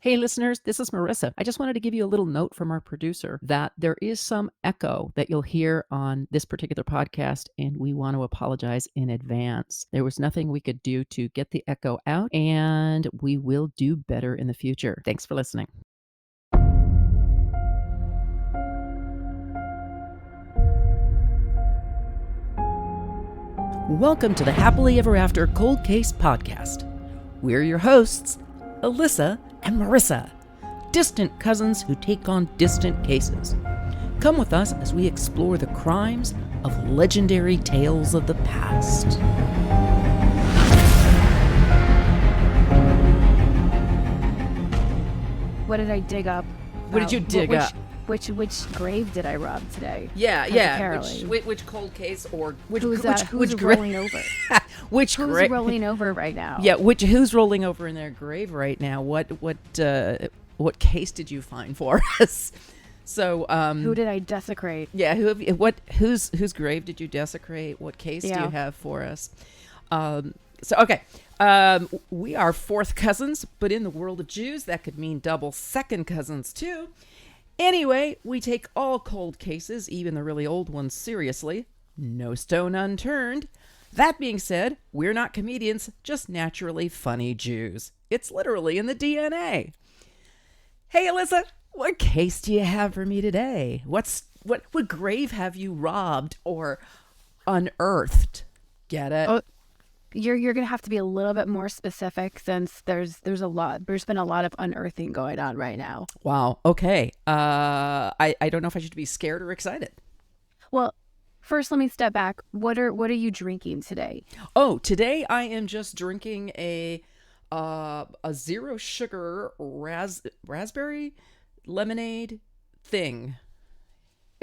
Hey listeners, this is Marissa. I just wanted to give you a little note from our producer that there is some echo that you'll hear on this particular podcast, and we want to apologize in advance. There was nothing we could do to get the echo out, and we will do better in the future. Thanks for listening. Welcome to the Happily Ever After Cold Case Podcast. We're your hosts, Elissa and Marissa, distant cousins who take on distant cases. Come with us as we explore the crimes of legendary tales of the past. What did I dig up? What did you dig up? Which grave did I rob today? Yeah. Which cold case or who's rolling over? Who's rolling over right now? Yeah, who's rolling over in their grave right now? What case did you find for us? So who did I desecrate? Yeah, whose grave did you desecrate? What case do you have for us? We are fourth cousins, but in the world of Jews, that could mean double second cousins too. Anyway, we take all cold cases, even the really old ones, seriously. No stone unturned. That being said, we're not comedians, just naturally funny Jews. It's literally in the DNA. Hey, Elissa, what case do you have for me today? What grave have you robbed or unearthed? Get it? Oh, you're gonna have to be a little bit more specific since there's been a lot of unearthing going on right now. Wow. Okay. I don't know if I should be scared or excited. Well, first let me step back. What are you drinking today? Oh, today I am just drinking a zero sugar raspberry lemonade thing.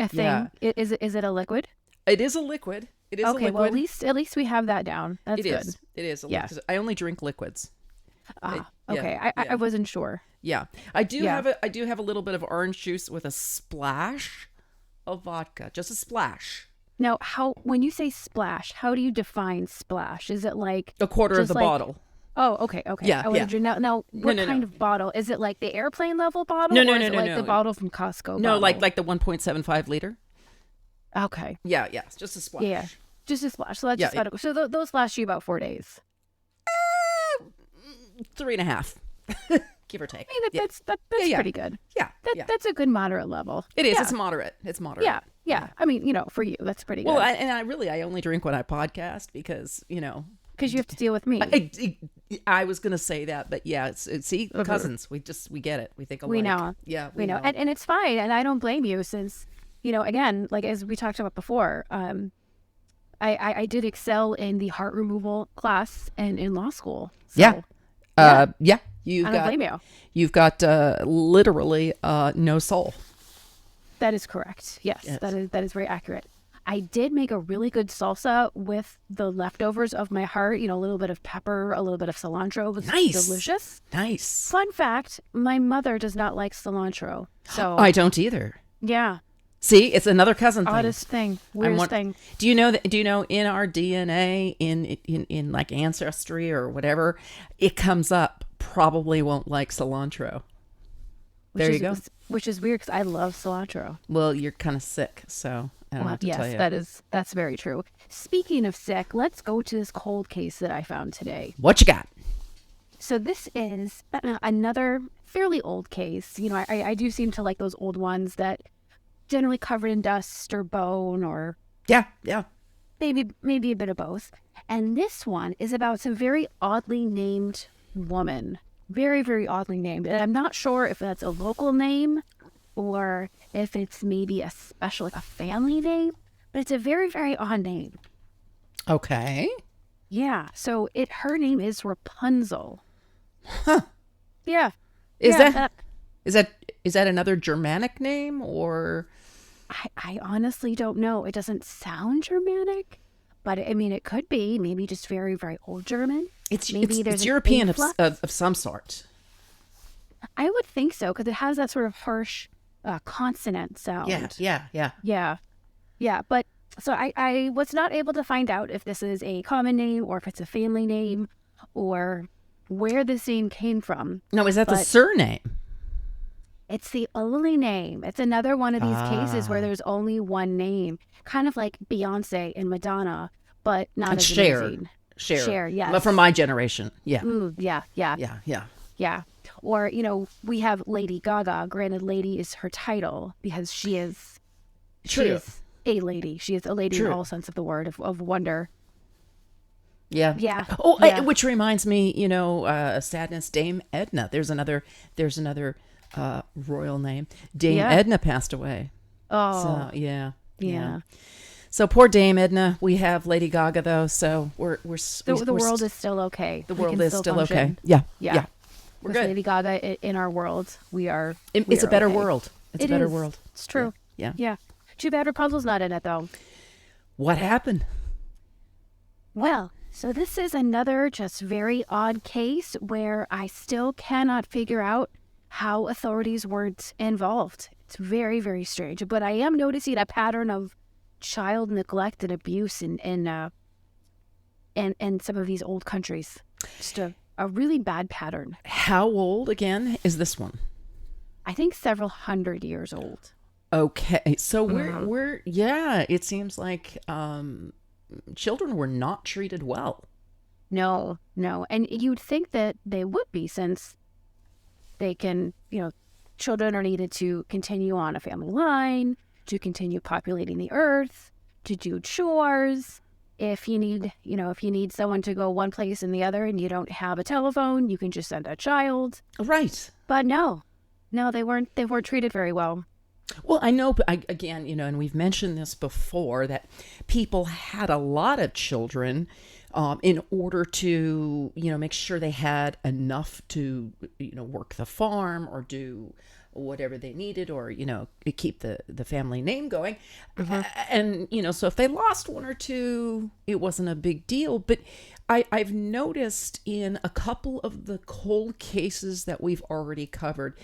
A thing? Yeah. Is it a liquid? It is a liquid. It is okay, a liquid. Well, at least we have that down. That's good. It is. Because I only drink liquids. Okay. Yeah. I wasn't sure. Yeah. I do have a little bit of orange juice with a splash of vodka. Just a splash. Now, when you say splash, how do you define splash? Is it like a quarter of the bottle? Oh, okay. Yeah. Now, what kind of bottle? Is it like the airplane level bottle? No. Or is it like the bottle from Costco? No, bottle? like the 1.75 liter. Okay. Yeah, just a splash. Yeah, just a splash. So that's just about it. So those last you about 4 days. 3.5, give or take. I mean, that's pretty good. Yeah, that's a good moderate level. It is. Yeah. It's moderate. Yeah. I mean, for you, that's pretty good. Well, I only drink when I podcast because because you have to deal with me. I was gonna say that, but yeah, cousins. We get it. We think alike. We know. Yeah, we know. And it's fine, and I don't blame you since. Again, like as we talked about before, I did excel in the heart removal class and in law school. So, yeah. I don't blame you. You've got literally no soul. That is correct. Yes. That is very accurate. I did make a really good salsa with the leftovers of my heart. A little bit of pepper, a little bit of cilantro. It was delicious. Nice. Fun fact: my mother does not like cilantro, so I don't either. Yeah. See, it's another cousin thing. Oddest thing, weirdest thing. Do you know in our DNA, in like ancestry or whatever, it comes up probably won't like cilantro. There you go. Which is weird because I love cilantro. Well, you're kind of sick, so I don't have to tell you. Yes, that's very true. Speaking of sick, let's go to this cold case that I found today. What you got? So this is another fairly old case. I do seem to like those old ones that generally covered in dust or bone or maybe a bit of both. And this one is about some very oddly named woman. Very, very oddly named. And I'm not sure if that's a local name or if it's maybe a special, like a family name, but it's a very, very odd name. Okay. Yeah. So her name is Rapunzel. Huh. Yeah. Is that another Germanic name or? I honestly don't know. It doesn't sound Germanic, but I mean, it could be maybe just very, very old German. It's European of some sort. I would think so because it has that sort of harsh consonant sound. Yeah. But so I was not able to find out if this is a common name or if it's a family name or where this name came from. No, is that the surname? It's the only name. It's another one of these cases where there's only one name, kind of like Beyonce and Madonna, but not as amazing. Cher, yes. But from my generation, yeah. Ooh, yeah. Yeah. Or, we have Lady Gaga. Granted, lady is her title because she is a lady. She is a lady in all sense of the word, of wonder. Yeah. Yeah. Oh, yeah. Which reminds me, sadness, Dame Edna. There's another royal name. Dame Edna passed away. Oh. So, yeah. So poor Dame Edna. We have Lady Gaga though, so the world is still okay. The world is still okay. Yeah. We're good. Lady Gaga in our world, it's a better world. It's a better world. It's true. Yeah. Too bad Rapunzel's not in it though. What happened? Well, so this is another just very odd case where I still cannot figure out how authorities weren't involved. It's very, very strange. But I am noticing a pattern of child neglect and abuse in some of these old countries. Just a really bad pattern. How old again is this one? I think several hundred years old. Okay, so we're it seems like children were not treated well. No, and you'd think that they would be, since they can, children are needed to continue on a family line, to continue populating the earth, to do chores. If you need someone to go one place and the other and you don't have a telephone, you can just send a child. Right. But no, they weren't treated very well. Well, I know, but again, and we've mentioned this before, that people had a lot of children in order to, make sure they had enough to, work the farm or do whatever they needed, or keep the family name going. And so if they lost one or two, it wasn't a big deal. But I've noticed in a couple of the cold cases that we've already covered,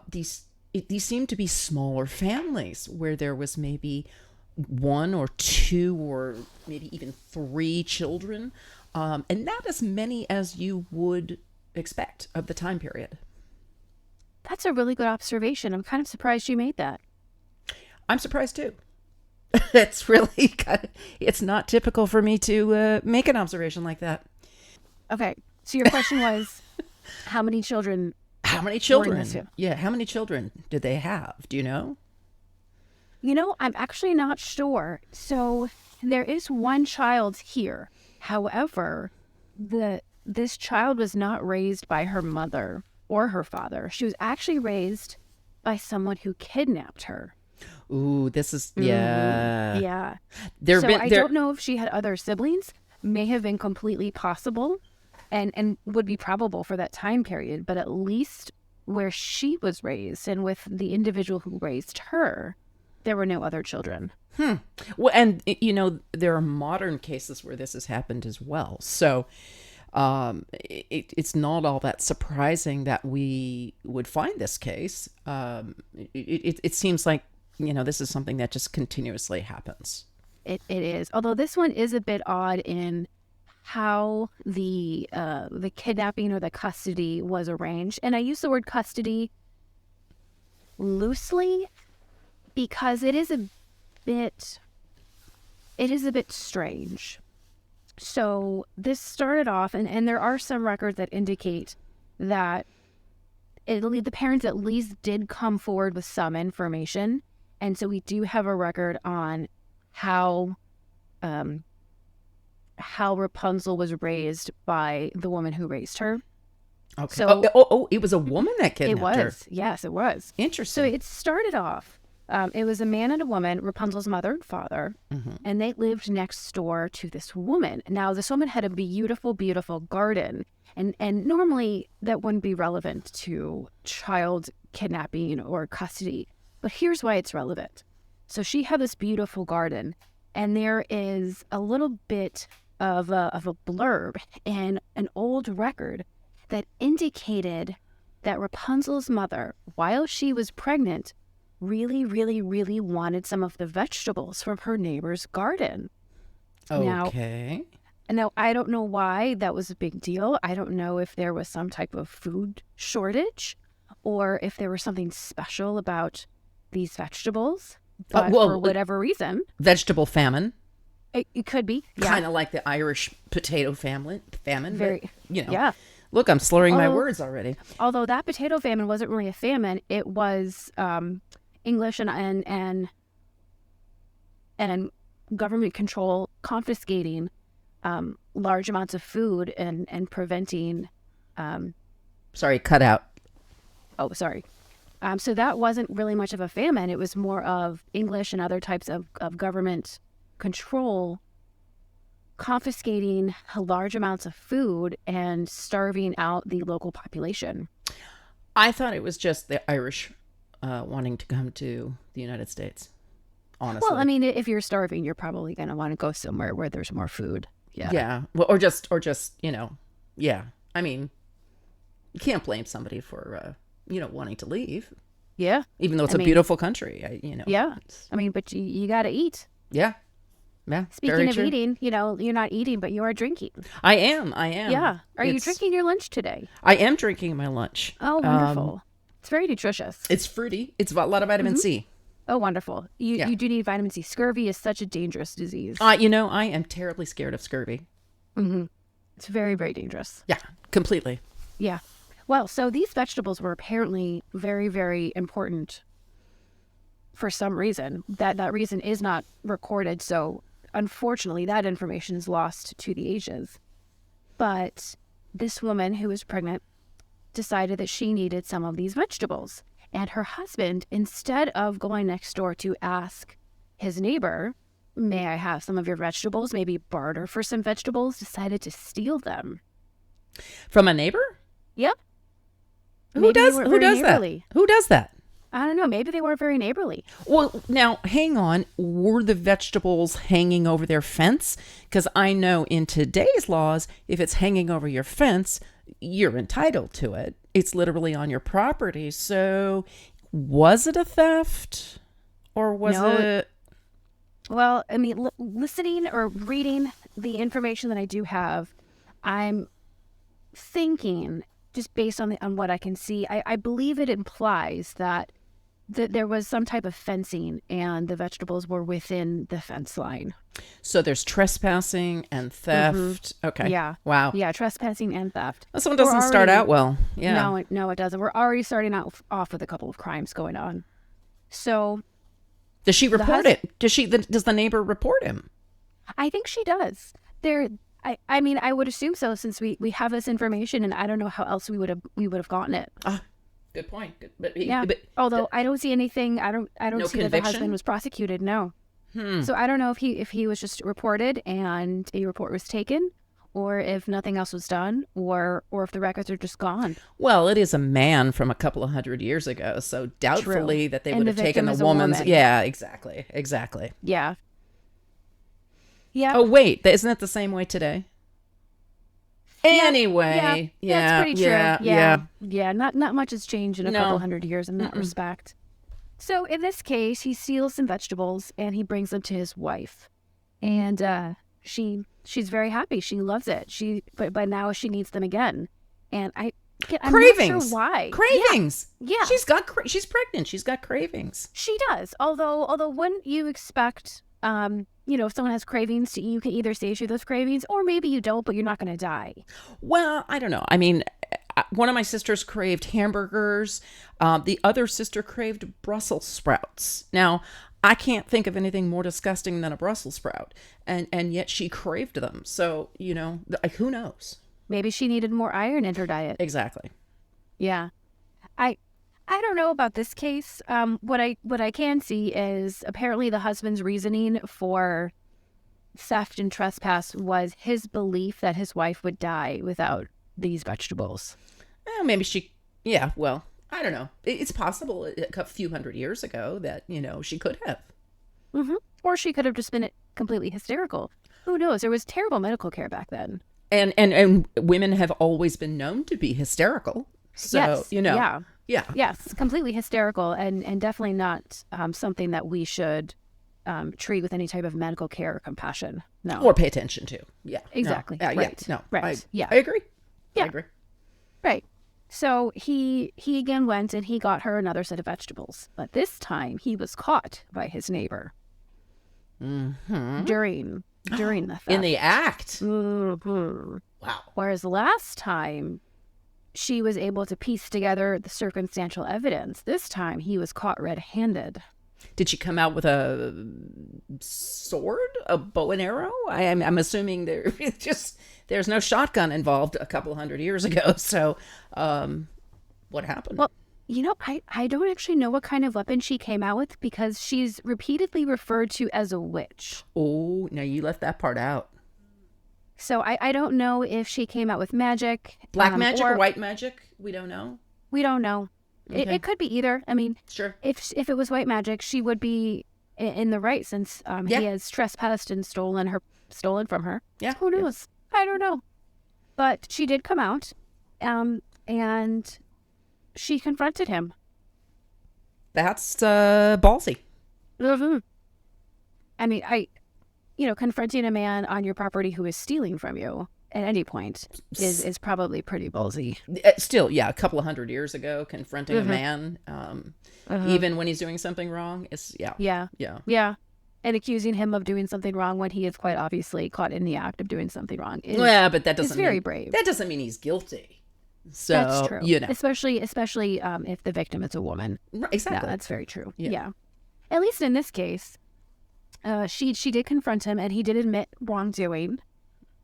these seem to be smaller families where there was maybe one or two or maybe even three children, and not as many as you would expect of the time period. That's a really good observation. I'm kind of surprised you made that. I'm surprised too. It's really it's not typical for me to make an observation like that. Okay, so your question was, how many children? How many children? Yeah, how many children did they have? Do you know? I'm actually not sure. So there is one child here. However, this child was not raised by her mother or her father. She was actually raised by someone who kidnapped her. Ooh, this is, yeah. Yeah. I don't know if she had other siblings. May have been completely possible and would be probable for that time period. But at least where she was raised and with the individual who raised her, there were no other children. Well, and, there are modern cases where this has happened as well. So it's not all that surprising that we would find this case. It seems like, this is something that just continuously happens. It is. Although this one is a bit odd in how the kidnapping or the custody was arranged. And I use the word custody loosely because it is a bit strange. So this started off, and there are some records that indicate that the parents at least did come forward with some information. And so we do have a record on how Rapunzel was raised by the woman who raised her. Okay. So, it was a woman that kidnapped her. It was. Yes, it was. Interesting. So it started off, it was a man and a woman, Rapunzel's mother and father, and they lived next door to this woman. Now, this woman had a beautiful, beautiful garden, and normally that wouldn't be relevant to child kidnapping or custody, but here's why it's relevant. So she had this beautiful garden, and there is a little bit of a blurb in an old record that indicated that Rapunzel's mother, while she was pregnant, really, really, really wanted some of the vegetables from her neighbor's garden. Okay. Now, I don't know why that was a big deal. I don't know if there was some type of food shortage, or if there was something special about these vegetables. But for whatever reason, vegetable famine. It could be. Yeah. Kind of like the Irish potato famine. Very, but, you know. Yeah. Look, I'm slurring my words already. Although that potato famine wasn't really a famine, it was English and government control confiscating large amounts of food and preventing. Sorry, cut out. Oh, sorry. So that wasn't really much of a famine. It was more of English and other types of government control confiscating large amounts of food and starving out the local population. I thought it was just the Irish wanting to come to the United States, honestly. Well, I mean, if you're starving, you're probably going to want to go somewhere where there's more food. Yeah. Yeah. Well, or just, you know, yeah. I mean, you can't blame somebody for, wanting to leave. Yeah. Even though it's a beautiful country, you know. Yeah. I mean, but you got to eat. Yeah. Yeah. Speaking of eating, you're not eating, but you are drinking. I am. Yeah. Are you drinking your lunch today? I am drinking my lunch. Oh, wonderful. It's very nutritious. It's fruity. It's a lot of vitamin C. Oh, wonderful. You do need vitamin C. Scurvy is such a dangerous disease. I am terribly scared of scurvy. Mm-hmm. It's very, very dangerous. Yeah, completely. Yeah. Well, so these vegetables were apparently very, very important for some reason. That reason is not recorded, so unfortunately, that information is lost to the ages. But this woman who was pregnant decided that she needed some of these vegetables. And her husband, instead of going next door to ask his neighbor, may I have some of your vegetables, maybe barter for some vegetables, decided to steal them. From a neighbor? Yep. Who does that? Who does that? I don't know. Maybe they weren't very neighborly. Well, now, hang on. Were the vegetables hanging over their fence? Because I know in today's laws, if it's hanging over your fence, you're entitled to it. It's literally on your property. So was it a theft? Or was it... Well, I mean, listening or reading the information that I do have, I'm thinking, just based on what I can see, I believe it implies that there was some type of fencing and the vegetables were within the fence line. So there's trespassing and theft. Mm-hmm. Okay. Yeah. Wow. Yeah, trespassing and theft. Well, someone doesn't start out well. Yeah. No, it doesn't. We're already starting off with a couple of crimes going on. So does she report it? Does the neighbor report him? I think she does. I mean, I would assume so, since we have this information, and I don't know how else we would have gotten it. Good point. Although I don't see anything. I don't no see conviction? that the husband was prosecuted. No. So I don't know if he was just reported and a report was taken, or if nothing else was done, or if the records are just gone. Well, it is a man from a couple of 100 years ago, so doubtfully that they would have taken the woman's. Yeah, exactly. Yeah. Yeah. Oh wait, isn't that the same way today? Anyway, that's pretty true. Yeah. Not much has changed in a couple 100 years in that respect. So in this case, he steals some vegetables and he brings them to his wife, and she's very happy. She loves it. But now she needs them again, and I'm cravings. not sure why. Cravings. Yeah. She's pregnant. She's got cravings. She does. Although wouldn't you expect, if someone has cravings, you can either satiate those cravings, or maybe you don't, but you're not going to die. Well, I don't know. I mean, one of my sisters craved hamburgers. The other sister craved Brussels sprouts. Now, I can't think of anything more disgusting than a Brussels sprout, and yet she craved them. So, who knows? Maybe she needed more iron in her diet. Exactly. Yeah. I don't know about this case. What I can see is apparently the husband's reasoning for theft and trespass was his belief that his wife would die without these vegetables. Maybe well, I don't know. It's possible a few hundred years ago that, she could have. Mm-hmm. Or she could have just been completely hysterical. Who knows? There was terrible medical care back then. And women have always been known to be hysterical. So, yes. Yeah. Yes, completely hysterical and definitely not something that we should treat with any type of medical care or compassion. No. Or pay attention to. Yeah. Exactly. No. Right. Yeah. No. Right. I agree. Yeah. I agree. Right. So he again went and he got her another set of vegetables. But this time he was caught by his neighbor during the theft. In the act. Mm-hmm. Wow. Whereas last time she was able to piece together the circumstantial evidence. This time he was caught red-handed. Did she come out with a sword, a bow and arrow? I'm assuming there's no shotgun involved a couple hundred years ago. So, what happened? Well, I don't actually know what kind of weapon she came out with because she's repeatedly referred to as a witch. Oh, no, you left that part out. So I don't know if she came out with magic. Black magic or white magic? We don't know. We don't know. Okay. It could be either. I mean, sure. If it was white magic, she would be in the right since he has trespassed and stolen from her. Yeah. Who knows? Yeah. I don't know. But she did come out, and she confronted him. That's ballsy. Mm-hmm. I mean, confronting a man on your property who is stealing from you at any point is probably pretty ballsy. Still, yeah, a couple of hundred years ago, confronting a man, even when he's doing something wrong, yeah, and accusing him of doing something wrong when he is quite obviously caught in the act of doing something wrong. But that doesn't very brave. That doesn't mean he's guilty. So that's true. Especially if the victim is a woman. Exactly, that's very true. Yeah. At least in this case, she did confront him, and he did admit wrongdoing.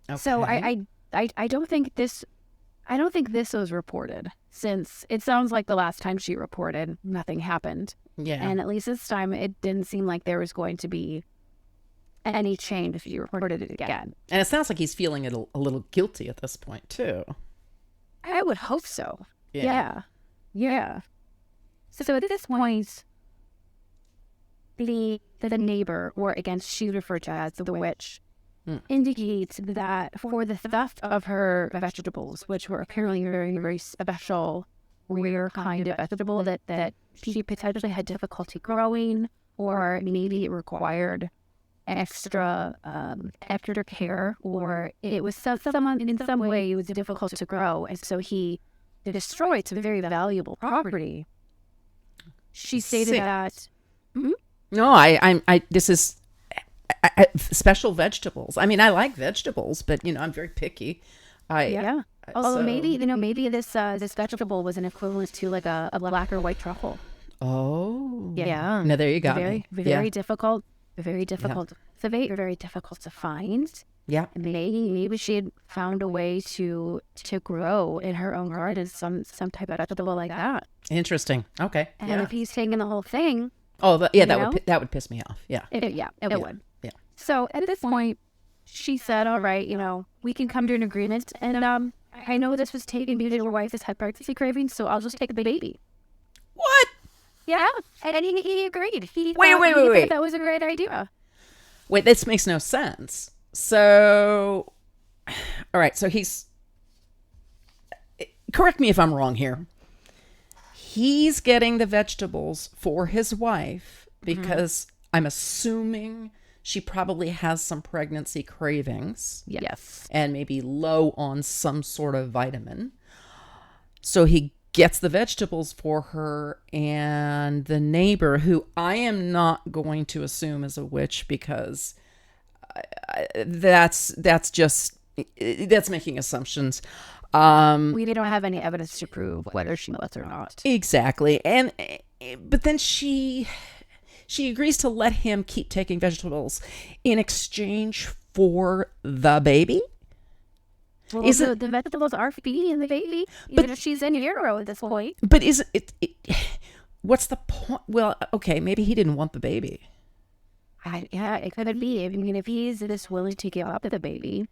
Okay. So I don't think this was reported, since it sounds like the last time she reported, nothing happened. Yeah. And at least this time, it didn't seem like there was going to be any change if you reported it again. And it sounds like he's feeling a little guilty at this point, too. I would hope so. Yeah. So at this point, the neighbor, or again, she referred to as the witch, indicates that for the theft of her vegetables, which were apparently very, very special, rare kind of vegetable that she potentially had difficulty growing, or maybe it required extra care, or it was in some way it was difficult to grow, and so he destroyed some very valuable property. She stated that. Mm-hmm. No, this is special vegetables. I mean, I like vegetables, but I'm very picky. Although maybe this vegetable was an equivalent to like a black or white truffle. Oh. Yeah. No, there you go. Very difficult. Very difficult. Yeah. Very difficult to find. Yeah. Maybe she had found a way to grow in her own garden some type of vegetable like that. Interesting. Okay. And if he's taking the whole thing. Oh, that would piss me off. Yeah. It would. Yeah. So at this point, she said, "All right, we can come to an agreement, and I know this was taken because your wife has had pregnancy cravings, so I'll just take the baby." What? Yeah, and he agreed. He wait. That was a great idea. Wait, this makes no sense. So, all right. So correct me if I'm wrong here. He's getting the vegetables for his wife because I'm assuming she probably has some pregnancy cravings. Yes. And maybe low on some sort of vitamin. So he gets the vegetables for her, and the neighbor, who I am not going to assume is a witch because that's making assumptions. We don't have any evidence to prove whether she was or not. Exactly. But then she agrees to let him keep taking vegetables in exchange for the baby. Well, the vegetables are feeding the baby, even if she's in utero at this point. But is it what's the point? Well, okay, maybe he didn't want the baby. It could be. I mean, if he's this willing to give up the baby,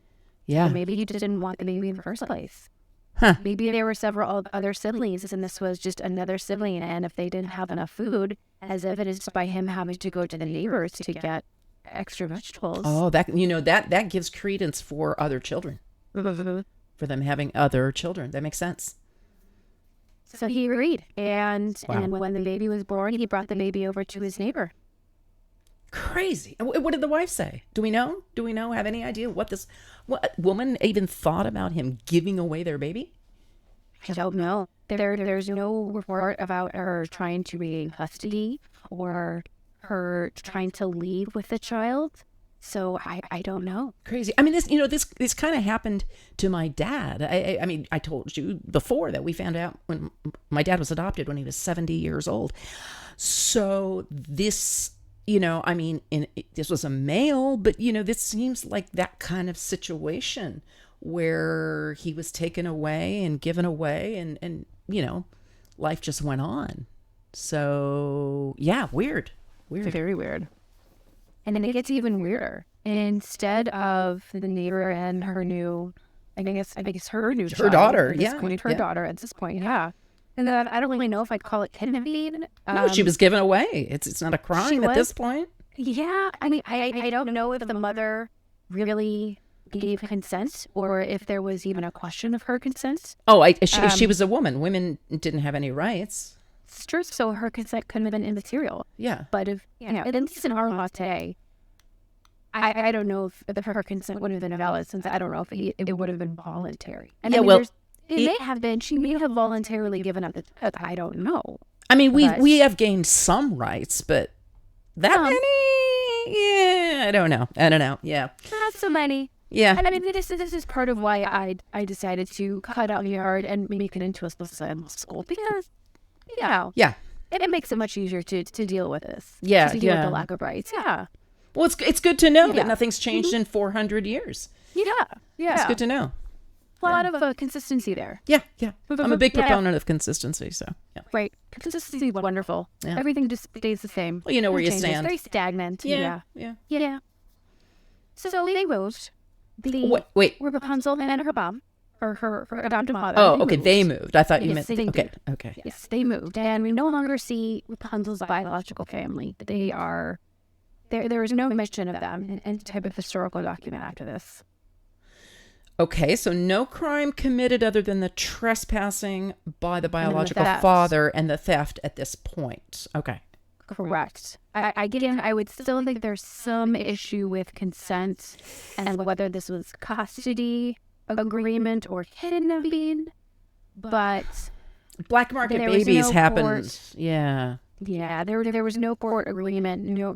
maybe he just didn't want the baby in the first place. Huh. Maybe there were several other siblings, and this was just another sibling, and if they didn't have enough food, as evidenced by him having to go to the neighbors to get extra vegetables. Oh, that gives credence for other children. For them having other children. That makes sense. So he agreed. And when the baby was born, he brought the baby over to his neighbor. Crazy. What did the wife say? Do we know? Have any idea what woman even thought about him giving away their baby? I don't know. There's no report about her trying to regain custody or her trying to leave with the child. So I don't know. Crazy. I mean, this kind of happened to my dad. I mean, I told you before that we found out when my dad was adopted when he was 70 years old. So this, I mean, this was a male, but this seems like that kind of situation where he was taken away and given away and life just went on. So yeah, weird. Very weird. And then it gets even weirder. Instead of the neighbor and her new, I guess her new child, daughter, her daughter at this point, yeah. And then I don't really know if I'd call it kidnapping. No, she was given away. It's not a crime at this point. Yeah, I mean, I don't know if the mother really gave consent or if there was even a question of her consent. Oh, she was a woman. Women didn't have any rights. It's true. So her consent couldn't have been immaterial. Yeah. But if, at least in our law today, I don't know if her consent would have been valid, since I don't know if it would have been voluntary. And yeah, well, it may have been. She may have voluntarily given up the child. I don't know. I mean, we have gained some rights, but that many? Yeah, I don't know. Yeah. Not so many. Yeah. And I mean, this is part of why I decided to cut out the yard and make it into a school, because, yeah, it makes it much easier to deal with this. Yeah, to deal with the lack of rights. Yeah. Well, it's good to know that nothing's changed in 400 years. Yeah. It's good to know. A lot of consistency there. Yeah. I'm a big proponent of consistency, so yeah. Right. Consistency is wonderful. Yeah. Everything just stays the same. Well, you know where you stand. It's very stagnant. Yeah. So they moved. Wait. Rapunzel and her mom, or her adopted mother. Oh, okay. They moved. I thought you meant. Okay. Yes, they moved, and we no longer see Rapunzel's biological family. They are. There is no mention of them in any type of historical document after this. Okay, so no crime committed other than the trespassing by the biological father and the theft at this point. Okay. Correct. I would still think there's some issue with consent and whether this was custody agreement or kidnapping, but black market babies happened. Yeah. Yeah, there was no court agreement, no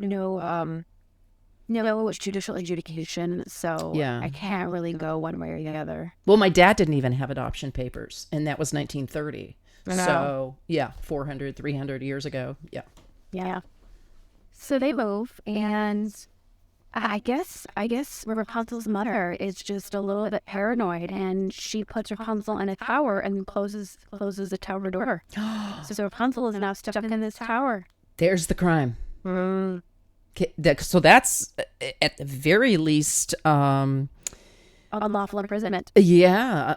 judicial adjudication, so I can't really go one way or the other. Well, my dad didn't even have adoption papers, and that was 1930. So, 400, 300 years ago. Yeah. Yeah. So they move, and I guess Rapunzel's mother is just a little bit paranoid, and she puts Rapunzel in a tower and closes the tower door. So Rapunzel is now stuck in this tower. There's the crime. So that's at the very least unlawful imprisonment. Yeah,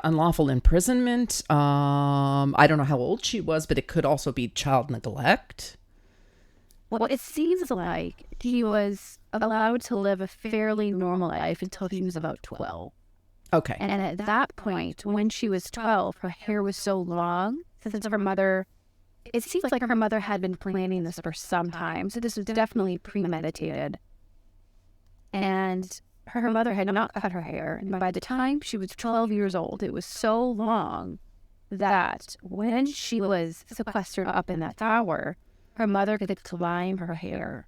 unlawful imprisonment. I don't know how old she was, but it could also be child neglect. Well, it seems like she was allowed to live a fairly normal life until she was about 12. Okay. And at that point, when she was 12, her hair was so long, since her mother, it seems like her mother had been planning this for some time. So this was definitely premeditated. And her mother had not cut her hair. And by the time she was 12 years old, it was so long that when she was sequestered up in that tower, her mother could climb her hair.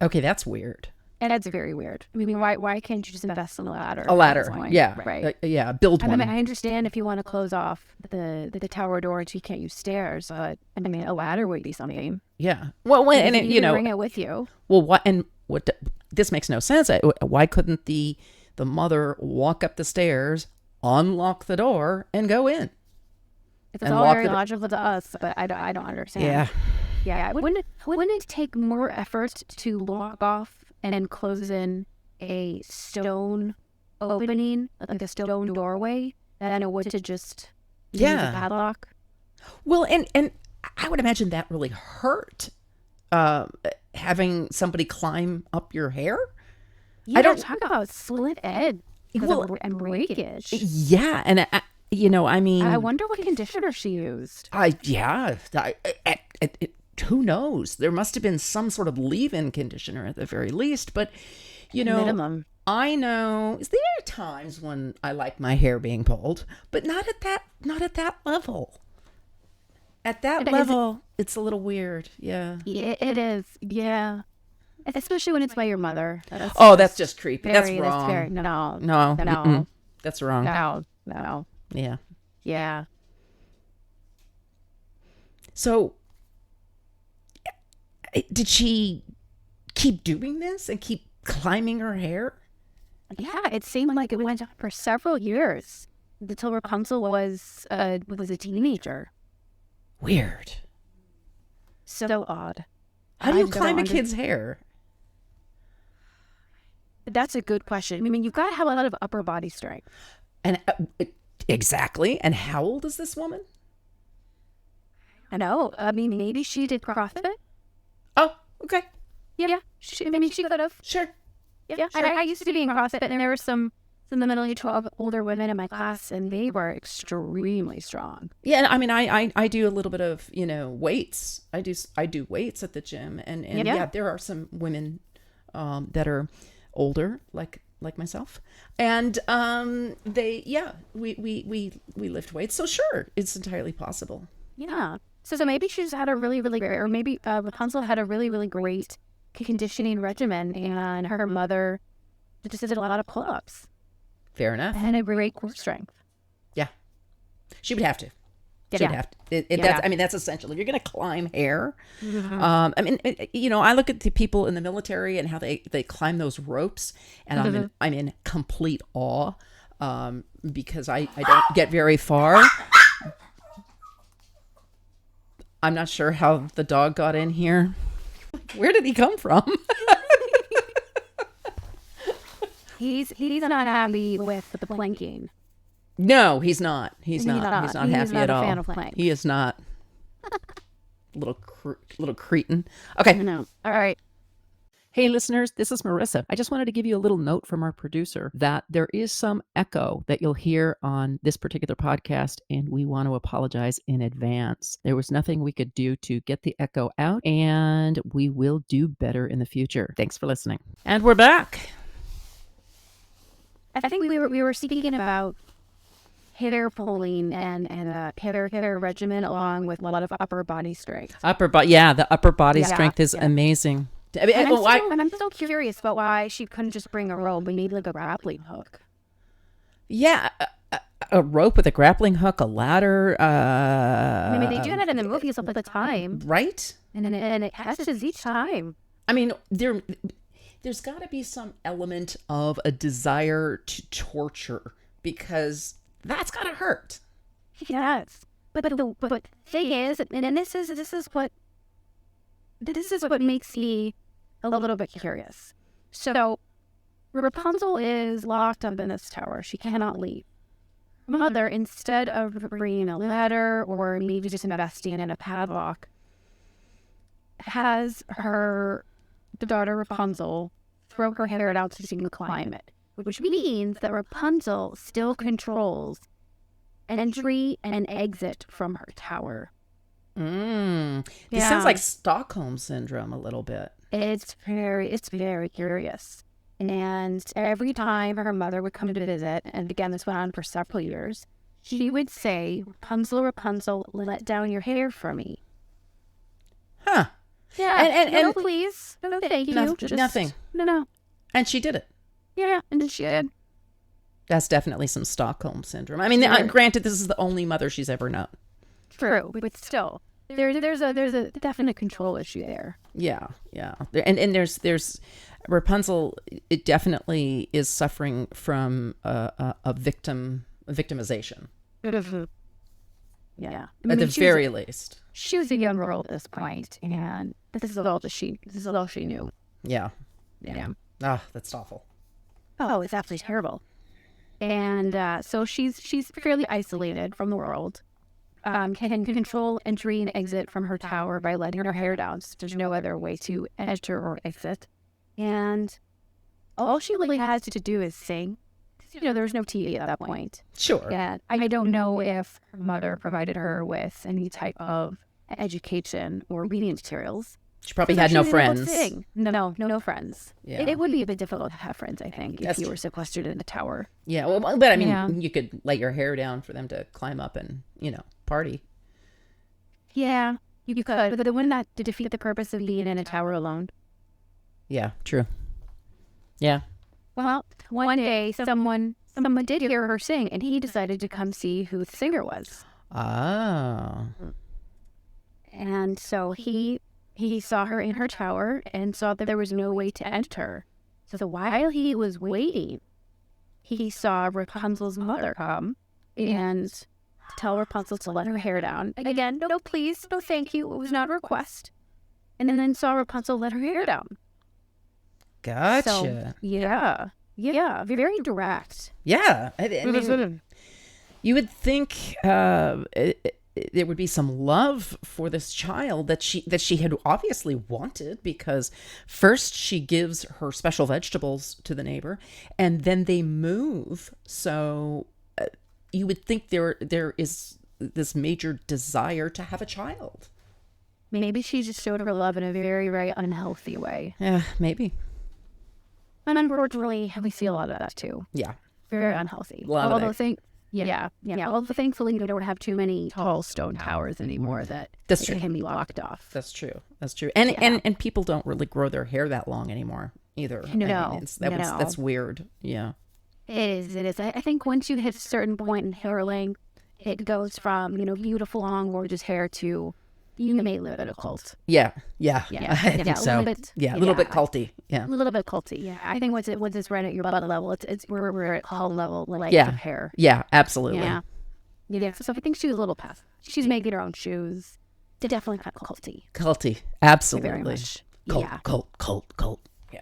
Okay, that's weird. And that's very weird. I mean, why can't you just invest in a ladder? A ladder, yeah. Right. Build one. I mean, I understand if you want to close off the tower door so you can't use stairs, but I mean, a ladder would be something. Yeah. Well, and you bring it with you. Well, what this makes no sense. Why couldn't the mother walk up the stairs, unlock the door, and go in? It's all very logical to us, but I don't understand. Yeah. Yeah. Wouldn't it take more effort to lock off and then close in a stone opening, like a stone doorway, than it would to just use a padlock? Well, and I would imagine that really hurt, having somebody climb up your hair. I don't talk about split edge and breakage. Yeah, and I mean, I wonder what conditioner she used. Who knows? There must have been some sort of leave-in conditioner at the very least. But, You know, minimum. I know there are times when I like my hair being pulled, but not at that level. At that level, it's a little weird. Yeah. Yeah, it is. Yeah. Especially when it's by your mother. That's just creepy. That's wrong. No. That's wrong. No. Yeah. Yeah. So, did she keep doing this and keep climbing her hair? Yeah, it seemed like it went on for several years until Rapunzel was a teenager. Weird. So odd. How do you climb a kid's hair? That's a good question. I mean, you've got to have a lot of upper body strength. And exactly. And how old is this woman? I know. I mean, maybe she did CrossFit. Oh, okay. Yeah. She could have. Sure. Yeah. Sure. I used to be in CrossFit, and there were some in the middle age of older women in my class, and they were extremely strong. Yeah, I mean, I do a little bit of, weights. I do weights at the gym, and yeah, there are some women that are older, like myself, and we lift weights. So sure, it's entirely possible. Yeah. So maybe she's had a really, really great, or maybe Rapunzel had a really, really great conditioning regimen, and her mother just did a lot of pull-ups. Fair enough. And a great core strength. Yeah. She would have to. She would have to. That's essential. If you're going to climb hair, I look at the people in the military and how they climb those ropes, and I'm in complete awe because I don't get very far. I'm not sure how the dog got in here. Where did he come from? He's not happy with the planking. No, he's not. He's not happy at all. Fan of plank. He is not. little cretin. Okay. No. All right. Hey, listeners, this is Marissa. I just wanted to give you a little note from our producer that there is some echo that you'll hear on this particular podcast, and we want to apologize in advance. There was nothing we could do to get the echo out, and we will do better in the future. Thanks for listening. And we're back. I think we were speaking about hair pulling and hair regimen along with a lot of upper body strength. The upper body strength is amazing. I'm still curious about why she couldn't just bring a rope and maybe like a grappling hook. Yeah, a rope with a grappling hook, a ladder. They do that in the movies all the time, right? And it passes each time. I mean, there's got to be some element of a desire to torture because that's got to hurt. Yes, but the thing is, and this is what makes me a little bit curious. So Rapunzel is locked up in this tower. She cannot leave. Her mother, instead of bringing a ladder or maybe just investing in a padlock, has her daughter Rapunzel throw her hair out so she can climb it, which means that Rapunzel still controls an entry and exit from her tower. This sounds like Stockholm Syndrome a little bit. It's very curious. And every time her mother would come to visit, and again, this went on for several years, she would say, "Rapunzel, Rapunzel, let down your hair for me." Huh. Yeah. And no, please. No, thank you. Nothing. No. And she did it. Yeah, and she did. That's definitely some Stockholm Syndrome. I mean, granted, this is the only mother she's ever known. True, but still, there's a definite control issue there. Yeah. And there's Rapunzel. It definitely is suffering from a victimization. Yeah, at the very least. She was a young girl at this point, and this is all she knew. Yeah. Ah, that's awful. Oh, it's absolutely terrible. And so she's fairly isolated from the world. Can control entry and exit from her tower by letting her hair down. So there's no other way to enter or exit. And all she really has to do is sing. There's no TV at that point. Sure. Yeah. I don't know if her mother provided her with any type of education or reading materials. She probably had no friends. No friends. Yeah. It would be a bit difficult to have friends, I think, if you were sequestered in a tower. Yeah, well, but I mean, you could let your hair down for them to climb up and, party. Yeah, you could, but wouldn't that defeat the purpose of being in a tower alone? Yeah, true. Yeah. Well, one day someone did hear her sing, and he decided to come see who the singer was. Oh. And so he saw her in her tower and saw that there was no way to enter. So while he was waiting, he saw Rapunzel's mother come and tell Rapunzel to let her hair down. Again, no please, no thank you, it was not a request. And then saw Rapunzel let her hair down. Gotcha. So, yeah, very direct. Yeah. I mean, you would think there would be some love for this child that she had obviously wanted, because first she gives her special vegetables to the neighbor, and then they move. So you would think there is this major desire to have a child. Maybe she just showed her love in a very, very unhealthy way. Yeah, maybe. And unfortunately, we see a lot of that too. Yeah. Very unhealthy. Although thankfully we don't have too many tall stone towers anymore that can be locked off. That's true. And people don't really grow their hair that long anymore either. No. That's weird. Yeah. It is. I think once you hit a certain point in hair length, it goes from, beautiful, long, gorgeous hair to you may live in a cult. Yeah. I think so. A little bit culty. Yeah. A little bit culty. Yeah. I think once it's right at your butt level, it's we're at cult level of hair. Yeah, absolutely. Yeah. So I think she's a little past. She's making her own shoes. Definitely kind of culty. Culty. Absolutely. Very much. Cult. Yeah.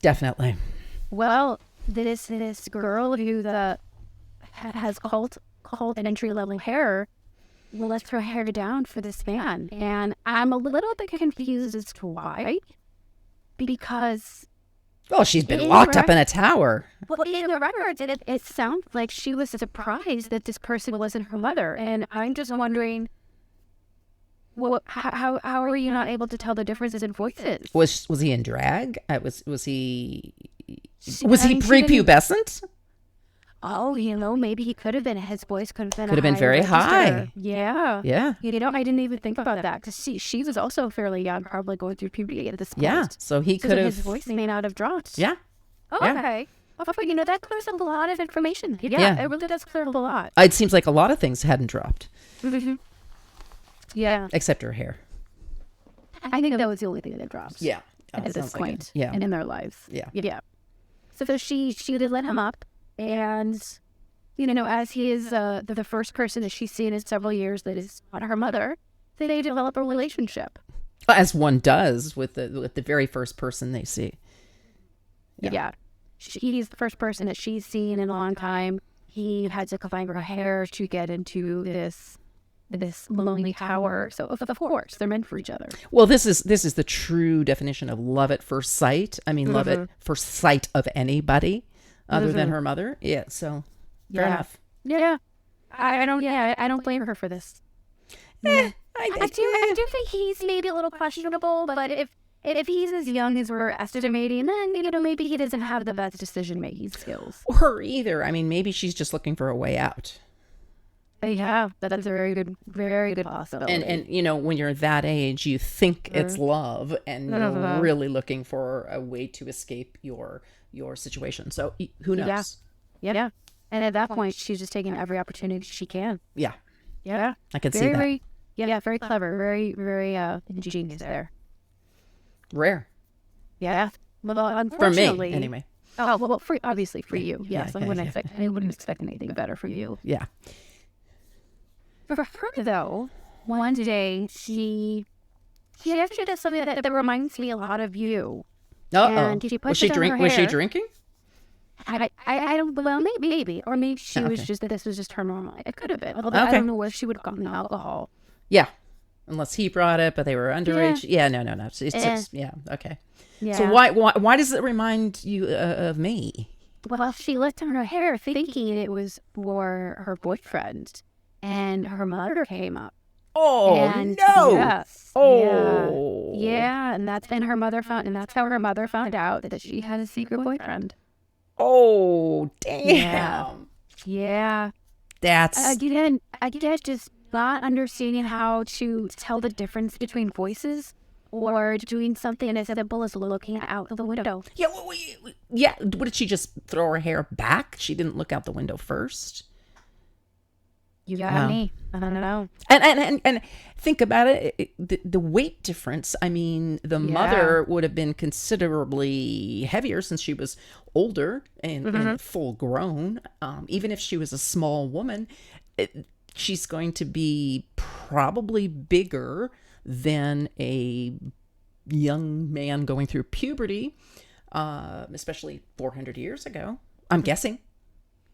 Definitely. Well, this girl who has cult and entry level hair lets her hair down for this man, and I'm a little bit confused as to why. Because she's been locked up in a tower. Well, in the records, it sounds like she was surprised that this person wasn't her mother, and I'm just wondering, well, how are you not able to tell the differences in voices? Was he in drag? Was he prepubescent? Oh, maybe he could have been. His voice could have been. Could have been very high. Yeah. Yeah. I didn't even think about that, because she was also fairly young, probably going through puberty at this point. Yeah. So he could have. His voice may not have dropped. Yeah. Oh, yeah. Okay. Well, that clears up a lot of information. Yeah. It really does clear up a lot. It seems like a lot of things hadn't dropped. Mm-hmm. Yeah. Except her hair. I think that was the only thing that dropped. Yeah. At this point. Yeah. And in their lives. Yeah. Yeah. So she did let him up. And, as he is the first person that she's seen in several years that is not her mother, they develop a relationship. As one does with the very first person they see. Yeah. He's the first person that she's seen in a long time. He had to combine her hair to get into this lonely tower. So of course they're meant for each other. Well, this is the true definition of love at first sight. I mean, love at first sight of anybody other than her mother. Yeah. So fair enough. Yeah. I don't blame her for this. I do think he's maybe a little questionable, but if he's as young as we're estimating, then maybe he doesn't have the best decision-making skills. Or her either. I mean, maybe she's just looking for a way out. Yeah, that's a very good possibility. And when you're that age, you think it's love, and you're really looking for a way to escape your situation. So who knows? Yeah. And at that point, she's just taking every opportunity she can. Yeah. Yeah. I can see that. Very clever. Very, very ingenious there. Rare. Yeah. Well, unfortunately. For me, anyway. Oh, well, obviously for you. Yes. I wouldn't expect anything better for you. Yeah. For her, though, one day she actually does something that reminds me a lot of you. And she puts Was she drinking? I don't. Well, maybe, or maybe she was just that this was just her normal. It could have been. Although I don't know where she would have gotten the alcohol. Yeah, unless he brought it, but they were underage. Yeah, no. It's yeah, okay. Yeah. So why does it remind you of me? Well, she let down her hair thinking it was for her boyfriend, and her mother came up. Oh, and no! Yes. Oh, Yeah, and that's how her mother found out that she had a secret boyfriend. Oh, damn. Yeah. That's again just not understanding how to tell the difference between voices or doing something as simple as looking out the window. Yeah, yeah. What, did she just throw her hair back? She didn't look out the window first. You got me. I don't know. And think about it. The weight difference. I mean, the mother would have been considerably heavier since she was older and full grown. Even if she was a small woman, she's going to be probably bigger than a young man going through puberty, especially 400 years ago. I'm guessing.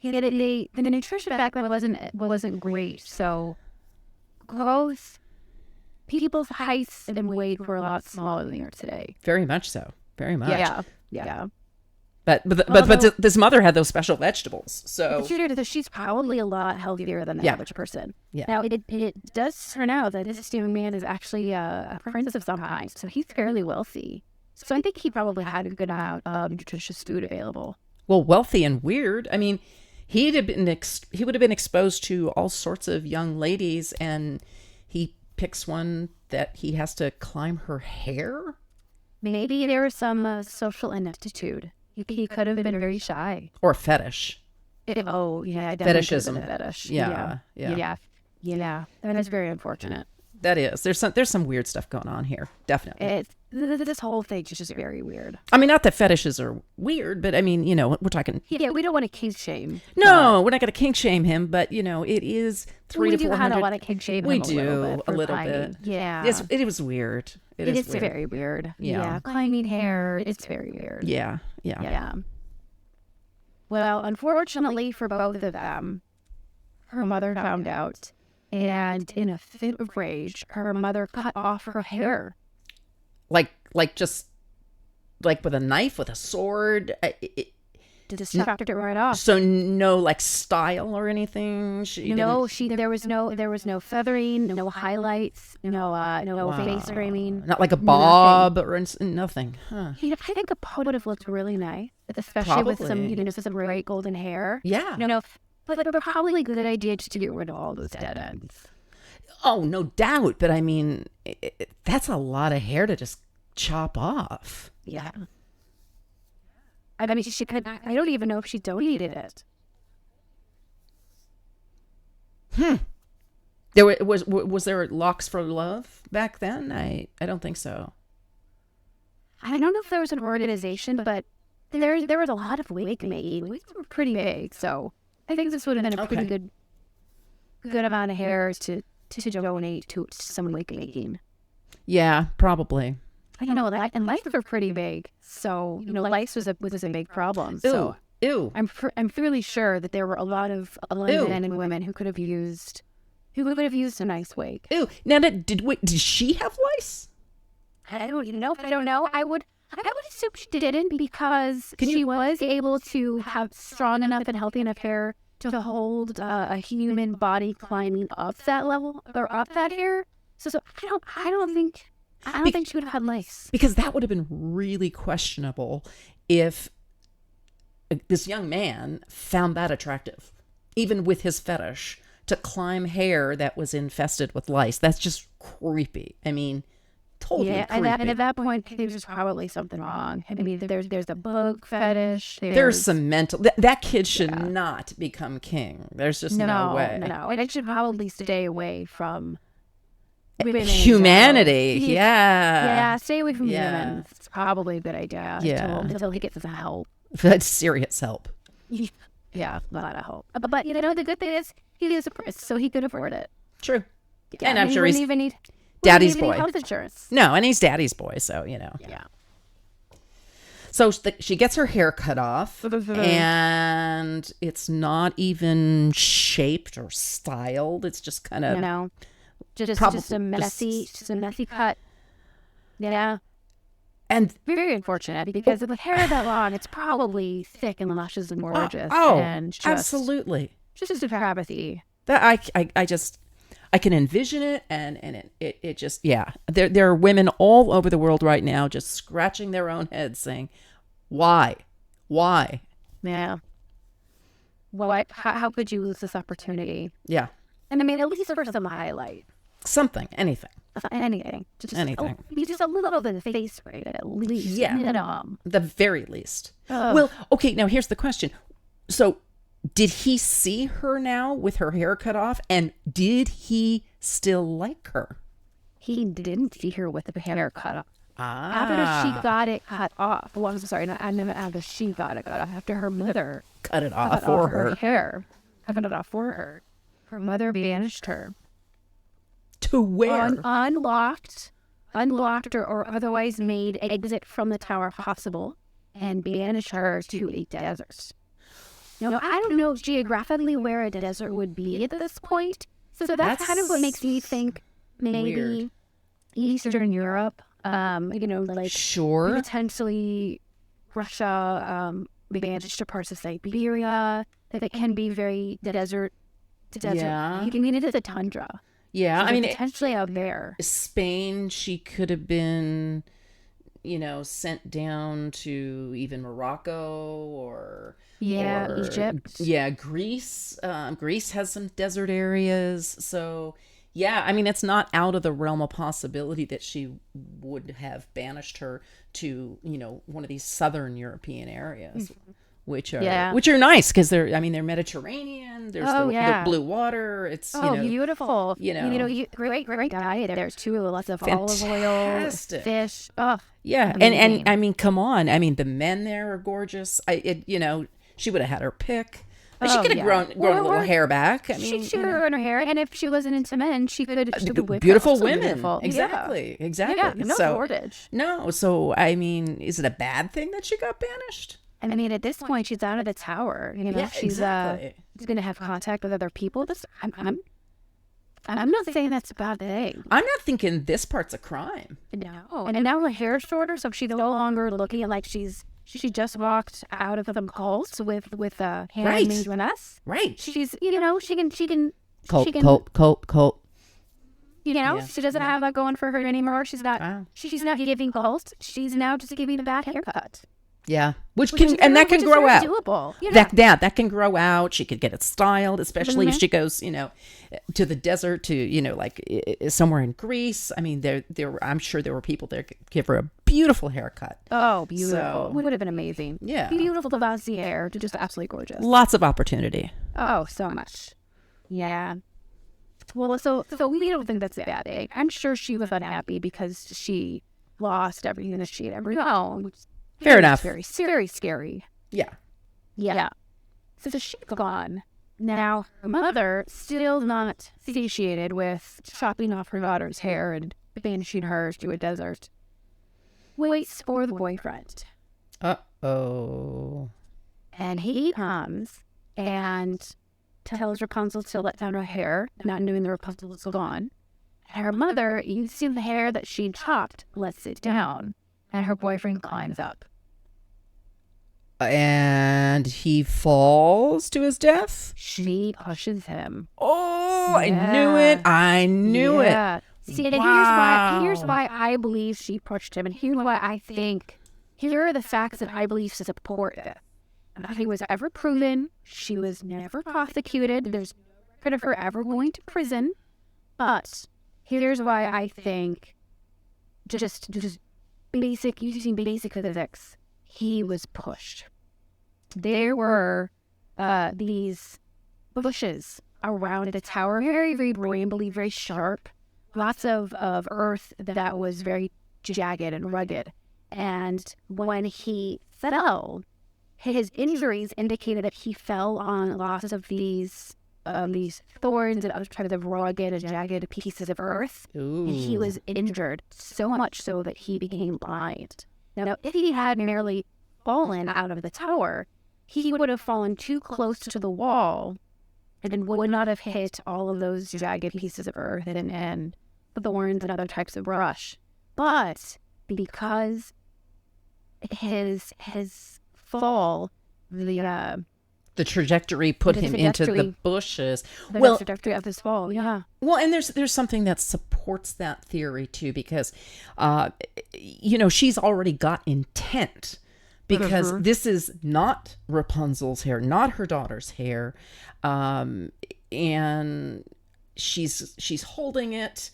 Yeah, the nutrition back then wasn't great. So growth, people's heights and weight were a lot smaller than they are today. Very much so. Very much. Yeah. But this mother had those special vegetables, so she's probably a lot healthier than the average person. Yeah. Now it does turn out that this young man is actually a prince of some kind, so he's fairly wealthy. So I think he probably had a good amount of nutritious food available. Well, wealthy and weird. I mean, he would have been exposed to all sorts of young ladies, and he picks one that he has to climb her hair. Maybe there was some social ineptitude. He could have been very shy. Or a fetish. Fetishism. A fetish. Yeah. That is very unfortunate. That is. There's some weird stuff going on here. Definitely. This whole thing is just very weird. I mean, not that fetishes are weird, but I mean, we're talking. Yeah, we don't want to kink shame. No, we're not going to kink shame him, but it is 300 to 400. We do kind of want to kink shame him a little bit. Yeah. It was weird. It is weird. Very weird. Yeah. Climbing hair, it's very weird. Yeah. Well, unfortunately for both of them, her mother found out, and in a fit of rage, her mother cut off her hair. Just with a knife, with a sword. Just chopped it right off. So no style or anything. There was no feathering, no highlights, no face framing. Not like a bob or nothing. Huh. I think a bob would have looked really nice, especially with some bright golden hair. Yeah. But probably a good idea just to get rid of all those dead ends. Oh, no doubt. But I mean, that's a lot of hair to just chop off. Yeah. I mean, she could. I don't even know if she donated it. There was there locks for love back then? I don't think so. I don't know if there was an organization, but there was a lot of wig making. Wigs were pretty big, so I think this would have been a pretty good amount of hairs to donate to some wig making. Yeah, probably. I know that, and lice were pretty big, so lice was a big problem. So Ew. I'm fairly sure that there were a lot of men and women who could have used a nice wig. Ew. Now, did she have lice? I don't know. I would assume she didn't, because she was able to have strong enough and healthy enough hair to hold a human body climbing up that level or up that hair. So I don't think she would have had lice. Because that would have been really questionable if this young man found that attractive, even with his fetish, to climb hair that was infested with lice. That's just creepy. I mean, totally creepy. And at that point, there's probably something wrong. I mean, there's a bug fetish. There's some mental... That kid should not become king. There's just no way. No. And it should probably stay away from... humanity. Yeah, stay away from humans. It's probably a good idea. Until he gets some help. That's serious help. Yeah, a lot of help. But the good thing is he is a prince, so he could afford it. True. Yeah, and I'm sure he's even need daddy's boy. Health insurance. No, and he's daddy's boy, so Yeah. So she gets her hair cut off, and it's not even shaped or styled. It's just kind of just a messy cut. Yeah. And very unfortunate, because if the hair is that long, it's probably thick and luscious and gorgeous. Oh, and absolutely. Just a travesty. That I can envision it, and it just, yeah. There are women all over the world right now just scratching their own heads saying, why? Yeah. Well, how could you lose this opportunity? Yeah. And I mean, at least for some highlight. Something, anything. Anything. Anything. Just a little bit of face right at least. Yeah. The very least. Well, okay, now here's the question. So, did he see her now with her hair cut off, and did he still like her? He didn't see her with the hair cut off. After she got it cut off. Well, I'm sorry, not after she got it cut off. After her mother cut it off for her. Hair. Cut it off for her. Her mother banished her. To where? Unlocked or otherwise made exit from the tower possible and banished her to a desert. Now, I don't know geographically where a desert would be at this point. So that's kind of what makes me think maybe weird. Eastern Europe, like sure. Potentially Russia, banished to parts of Siberia that can be very desert. Yeah. I mean, it is a tundra. Yeah, so I mean, potentially out there. Spain, she could have been, sent down to even Morocco or Egypt. Yeah, Greece. Greece has some desert areas. So, yeah, I mean, it's not out of the realm of possibility that she would have banished her to, one of these southern European areas. Mm-hmm. Which are nice because they're Mediterranean. There's the blue water. It's beautiful. Great diet. There's too lots of fantastic. Olive oil, fish. Oh yeah, and I mean, come on. I mean, the men there are gorgeous. She would have had her pick. She could have grown a little hair back. I mean, she would have grown her hair, and if she wasn't into men, she could beautiful women. Beautiful. Exactly. Yeah, no shortage. No, so I mean, is it a bad thing that she got banished? I mean, at this point, she's out of the tower. She's going to have contact with other people. I'm not saying that's a bad thing. I'm not thinking this part's a crime. No, and now her hair's shorter, so she's no longer looking like she just walked out of the cults with a handmaid with us. Right. She's she can cult. She doesn't have that going for her anymore. She's not giving cult. She's now just giving a bad haircut. Yeah, which that can grow out. Doable. That can grow out. She could get it styled, especially if she goes, to the desert, to like somewhere in Greece. I mean, I'm sure there were people there could give her a beautiful haircut. Oh, beautiful! So, it would have been amazing. Yeah, beautiful bouncy hair, just absolutely gorgeous. Lots of opportunity. Oh, so much. Yeah. Well, so we don't think that's a bad thing. I'm sure she was unhappy because she lost everything that she had ever known. Fair enough. Very, very scary. Yeah. So she's gone. Now, her mother, still not satiated with chopping off her daughter's hair and banishing her to a desert, waits for the boyfriend. Uh-oh. And he comes and tells Rapunzel to let down her hair, not knowing the Rapunzel is gone. And her mother, using the hair that she chopped, lets it down. And her boyfriend climbs up. And he falls to his death? She pushes him. Oh, yeah. I knew it. See, and here's why I believe she pushed him. And here's why I think, here are the facts that I believe to support this. Nothing was ever proven. She was never prosecuted. There's no record of her ever going to prison. But here's why I think, just using basic physics, he was pushed. There were these bushes around the tower, very, very brambly, very sharp, lots of earth that was very jagged and rugged. And when he fell, his injuries indicated that he fell on lots of these thorns and other types of rugged and jagged pieces of earth. Ooh. And he was injured so much so that he became blind. Now, if he had merely fallen out of the tower, he would have fallen too close to the wall and would not have hit all of those jagged pieces of earth and the thorns and other types of brush. But because his fall, the the trajectory put him into the bushes. The trajectory of his fall, yeah. Well, and there's something that supports that theory too, because, she's already got intent, because this is not Rapunzel's hair, not her daughter's hair, and she's holding it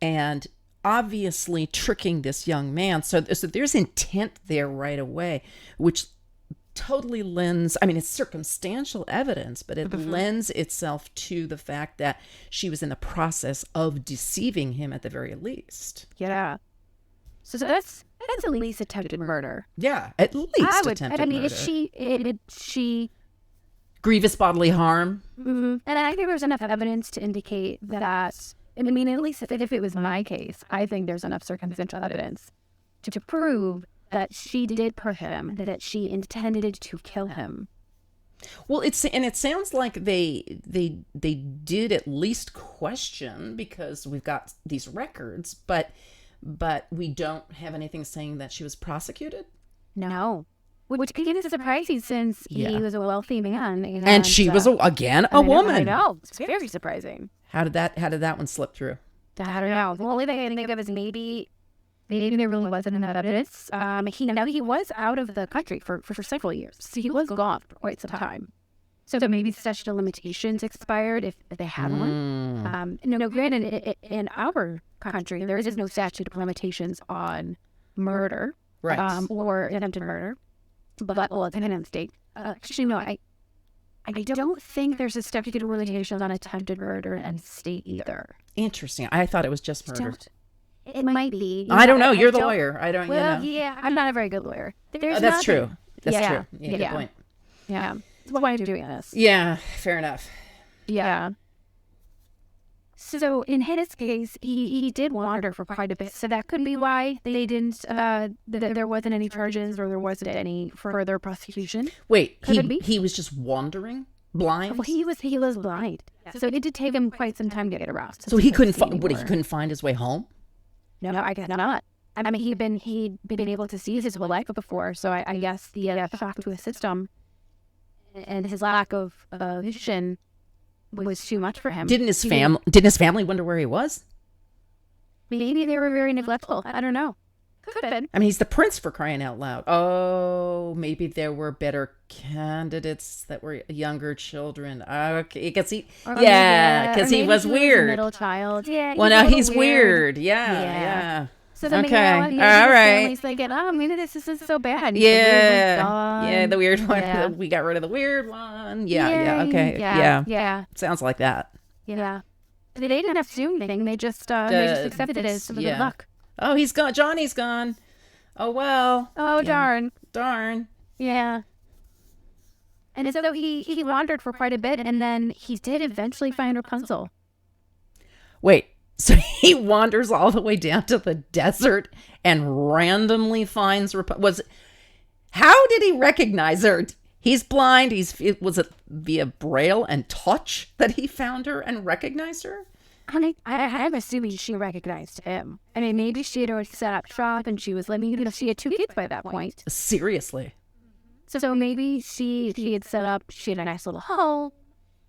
and obviously tricking this young man. So there's intent there right away, which totally lends, I mean, it's circumstantial evidence, but it lends itself to the fact that she was in the process of deceiving him at the very least. Yeah. So that's at least attempted murder. Yeah, at least attempted murder. I mean, is she grievous bodily harm? Mm-hmm. And I think there's enough evidence to indicate that, I mean, at least if it was my case, I think there's enough circumstantial evidence to prove that she did hurt him, that she intended to kill him. Well, it sounds like they did at least question, because we've got these records, but we don't have anything saying that she was prosecuted. No, which again is surprising, since he was a wealthy man, and she was a woman. I know, it's very surprising. How did that one slip through? I don't know. The only thing I can think of is maybe there really wasn't enough evidence. He was out of the country for several years. So he was gone for quite some time. So maybe the statute of limitations expired if they had one. Granted, in our country, there is no statute of limitations on murder, right, or attempted murder. But depending on the state. Actually, no, I don't think there's a statute of limitations on attempted murder in the state either. Interesting. I thought it was just murder. It might be. I don't know. You're the lawyer. I don't. Well, yeah, I'm not a very good lawyer. That's true. That's true. Yeah, good point. Yeah. That's why I'm doing this. Yeah, fair enough. Yeah. So in his case, he did wander for quite a bit. So that could be why they didn't. There wasn't any charges, or there wasn't any further prosecution. Wait, he was just wandering, blind. Well, he was blind. So it did take him quite some time to get aroused. So he couldn't. He couldn't find his way home? No, I guess not. I mean, he'd been able to see his whole life before, so I guess the shock to the system and his lack of vision was too much for him. Didn't his family wonder where he was? Maybe they were very neglectful. I don't know. Could have been. I mean, he's the prince, for crying out loud. Oh, maybe there were better candidates that were younger children. Okay, because he was weird. Middle child. Yeah. Well, now he's weird. Yeah. So then maybe all right. Family's thinking, maybe this isn't so bad. Yeah, the weird one. Yeah. We got rid of the weird one. Yeah. Okay. Yeah. Sounds like that. Yeah. They didn't have to do anything. They just accepted it as some good luck. Oh, he's gone. Johnny's gone. Oh, well. Oh, yeah. Darn. Yeah. And so he wandered for quite a bit, and then he did eventually find Rapunzel. Wait, so he wanders all the way down to the desert and randomly finds Rapunzel? How did he recognize her? He's blind. Was it via Braille and touch that he found her and recognized her? I'm assuming she recognized him. I mean, maybe she had already set up shop and she was living, she had 2 kids by that point. Seriously? So maybe she had set up, she had a nice little home,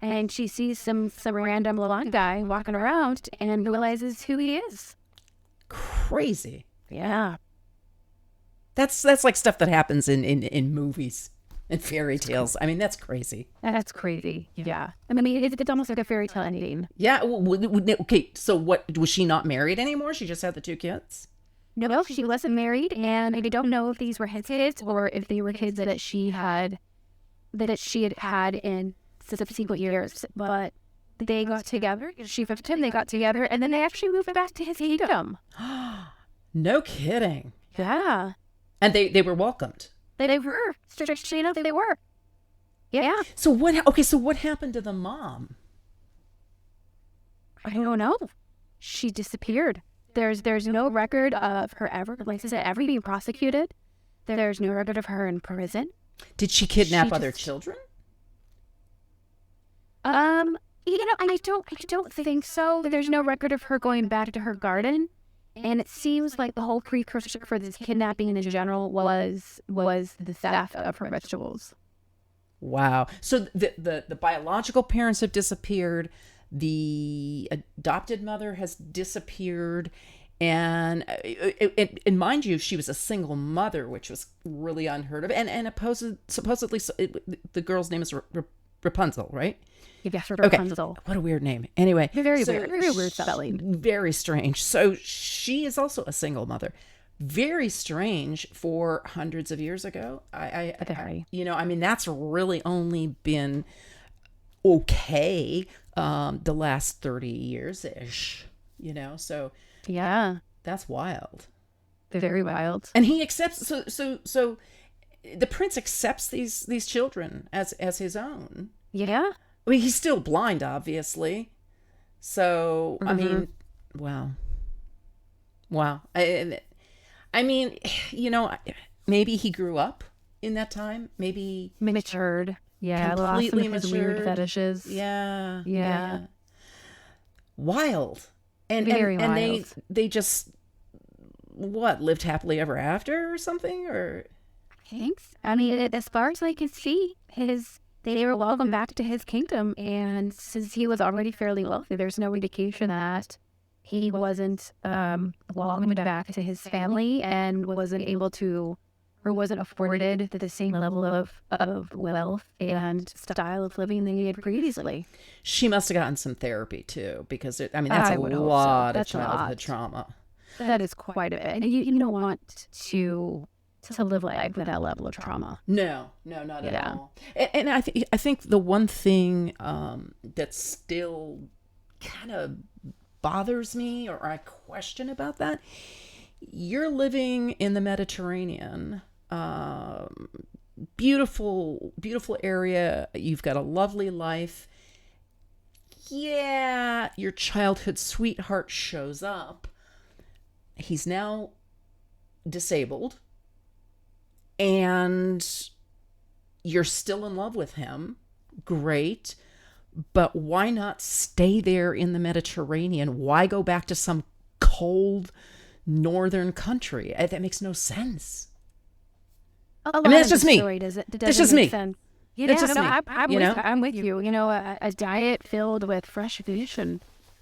and she sees some random blonde guy walking around and realizes who he is. Crazy. Yeah. That's like stuff that happens in movies. And fairy tales. I mean, that's crazy. That's crazy. Yeah. I mean, it's almost like a fairy tale ending. Yeah. Okay. So what, was she not married anymore? She just had the 2 kids? No, she wasn't married. And I don't know if these were his kids or if they were kids that she had had in subsequent years. But they got together. She flipped him. They got together. And then they actually moved back to his kingdom. No kidding. Yeah. And they were welcomed. They were. Strangely enough, they were. Yeah. So what happened to the mom? I don't know. She disappeared. There's no record of her ever being prosecuted. There's no record of her in prison. Did she kidnap other children? I don't think so. There's no record of her going back to her garden. And it seems like the whole precursor for this kidnapping in general was the theft of her vegetables. Wow. So the biological parents have disappeared. The adopted mother has disappeared. And mind you, she was a single mother, which was really unheard of. And supposedly, the girl's name is Rapunzel, right? Yes, Rapunzel. Okay. What a weird name. Anyway, very weird spelling. Very strange. So she is also a single mother. Very strange for hundreds of years ago. That's really only been okay the last 30 years ish. So yeah, that's wild. Very wild. And he accepts. So the prince accepts these children as his own. Yeah. I mean, he's still blind, obviously. So, I mean, wow. I mean, maybe he grew up in that time. Maybe matured. Yeah, completely lost some of his matured. weird fetishes. Yeah. Wild. And Very wild. And they just lived happily ever after or something, or thanks. I mean, as far as I can see, they were welcome back to his kingdom, and since he was already fairly wealthy, there's no indication that he wasn't welcomed back to his family and wasn't able to, or wasn't afforded the same level of wealth and style of living than he had previously. She must have gotten some therapy too, because that's a lot of childhood trauma. That is quite a bit. And you don't want to live life with that level of trauma. No, not at all. And I think the one thing that still kind of bothers me, or I question about that, you're living in the Mediterranean, beautiful area. You've got a lovely life. Yeah, your childhood sweetheart shows up. He's now disabled. And you're still in love with him. Great. But why not stay there in the Mediterranean? Why go back to some cold northern country? That makes no sense. That's just me. That's just me. It's just me. I'm with you. A diet filled with fresh fish and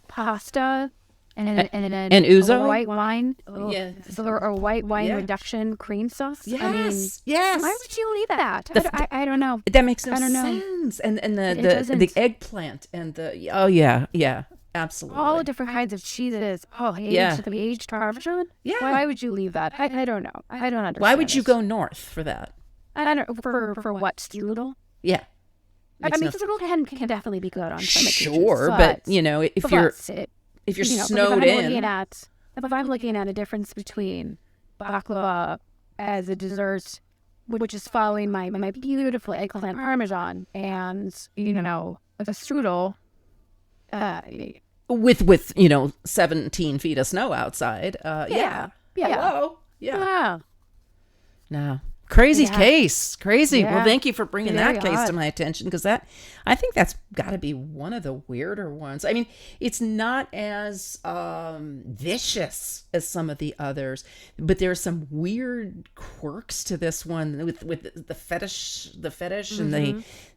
pasta and ouzo, white wine, yes, or white wine reduction cream sauce. Yes, I mean, yes. Why would you leave that? I don't know. That makes no sense. And the eggplant and the absolutely. All the different kinds of cheeses. Aged Parmesan. Yeah. Why would you leave that? I don't know. I don't understand. Why would you go north for that? I don't know. For what? Strudel? Yeah. Strudel can definitely be good on some occasions. Sure, but if you're snowed in. If I'm looking at a difference between baklava as a dessert, which is following my beautiful eggplant parmesan, and a strudel, with 17 feet of snow outside. Hello. Yeah. No. Crazy case. Crazy. Yeah. Well, thank you for bringing that case to my attention, because I think that's got to be one of the weirder ones. I mean, it's not as vicious as some of the others, but there's some weird quirks to this one with the fetish and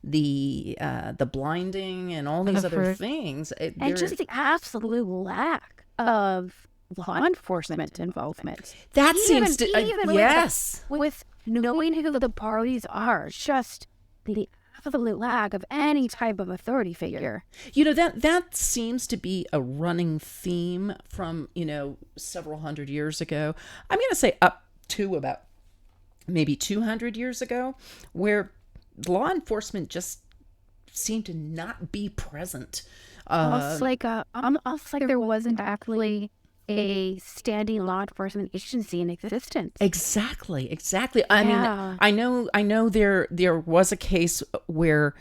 the blinding and all these other things. And just the absolute lack of law enforcement involvement. That seems to yes. With knowing who the parties are, just the absolute lack of any type of authority figure. That seems to be a running theme from, several hundred years ago. I'm going to say up to about maybe 200 years ago, where law enforcement just seemed to not be present. Almost like there wasn't actually a standing law enforcement agency in existence. Exactly. I mean, I know there was a case where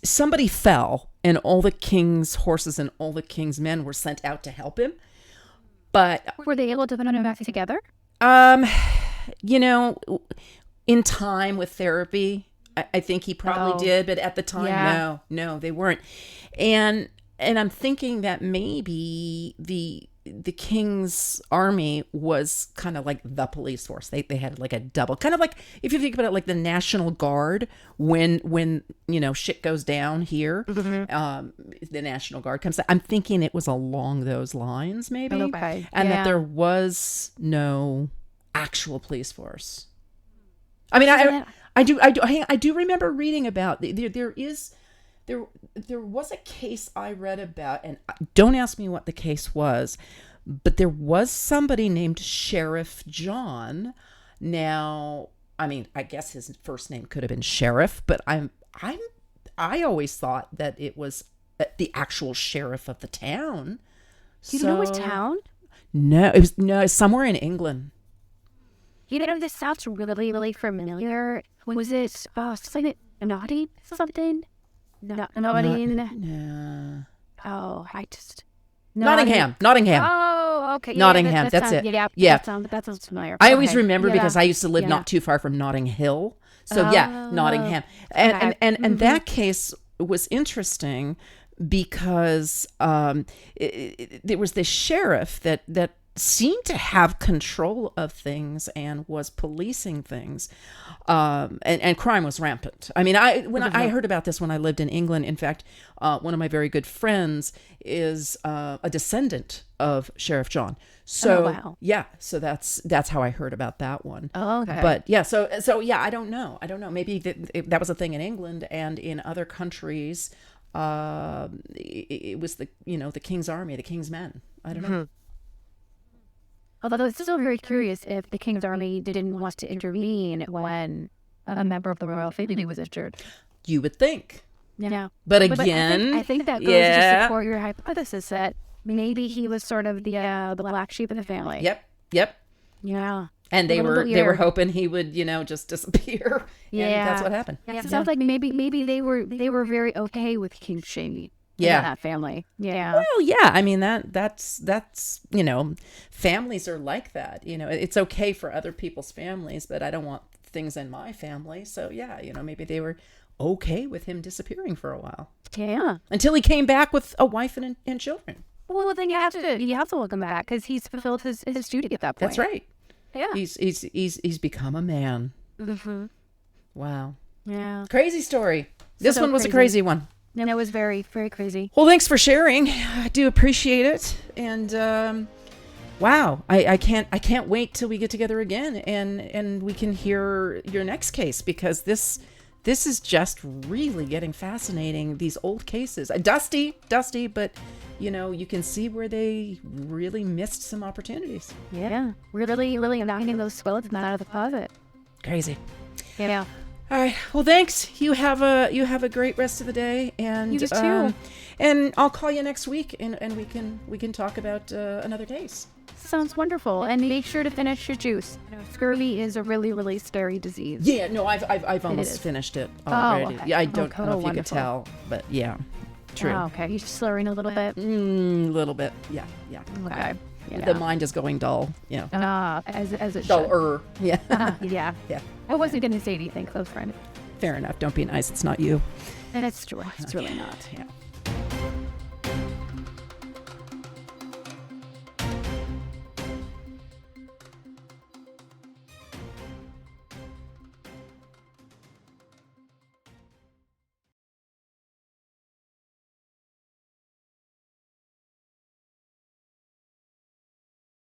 somebody fell and all the king's horses and all the king's men were sent out to help him. But were they able to put them back together? In time with therapy, I think he probably did, but at the time, no, they weren't. And I'm thinking that maybe the king's army was kind of like the police force. They had like a double, kind of like, if you think about it, like the National Guard, when shit goes down here, the National Guard comes. I'm thinking it was along those lines, maybe, Okay. and that there was no actual police force. I mean, I do remember reading about there was a case I read about, and don't ask me what the case was, but there was somebody named Sheriff John. Now, I mean, I guess his first name could have been Sheriff, but I always thought that it was the actual sheriff of the town. You know which town? No, it was somewhere in England. This sounds really, really familiar. Was it something naughty something? No, nobody. No. Oh, Nottingham. Oh, okay. Yeah, Nottingham. That's it. Yeah. That sounds familiar. I always remember because I used to live not too far from Notting Hill. So Nottingham. And that case was interesting because there was this sheriff that seemed to have control of things and was policing things, and crime was rampant. I mean, I heard about this when I lived in England. In fact, one of my very good friends is a descendant of Sheriff John. So so that's how I heard about that one. Oh, okay. But so I don't know. Maybe that was a thing in England, and in other countries, it was the King's Army, the King's Men. I don't know. Although it's still very curious if the King's Army didn't want to intervene when a member of the royal family was injured. You would think. Yeah. But again, I think that goes to support your hypothesis that maybe he was sort of the black sheep of the family. Yep. Yeah. And they were hoping he would, just disappear. Yeah. And that's what happened. Yeah. It sounds like maybe they were very okay with King shaming. Yeah. That family. Yeah. Well, yeah. I mean, that's families are like that. It's okay for other people's families, but I don't want things in my family. So yeah, maybe they were okay with him disappearing for a while. Yeah. Until he came back with a wife and children. Well, then you have to look him back because he's fulfilled his duty at that point. That's right. Yeah. He's become a man. Mm-hmm. Wow. Yeah. Crazy story. This one was a crazy one. And it was very, very crazy. Well, thanks for sharing. I do appreciate it. And wow, I can't wait till we get together again and we can hear your next case, because this is just really getting fascinating. These old cases, dusty, but you can see where they really missed some opportunities. Yeah, really, really knocking those skeletons out of the closet. Crazy. Yeah. All right. Well, thanks. You have a great rest of the day, and you too. And I'll call you next week, and we can talk about another case. Sounds wonderful. And make sure to finish your juice. Scurvy is a really, really scary disease. Yeah. No, I've almost finished it already. Oh, okay. Yeah, I don't know if you wonderful. could tell, but yeah, true. Oh, okay. You're slurring a little bit. A little bit. Yeah. Okay. Yeah. The mind is going dull. Yeah. As it Duller. Yeah. Yeah. Yeah. I wasn't going to say anything, close friend. Fair enough. Don't be nice. It's not you. And it's true. It's really not. Yeah.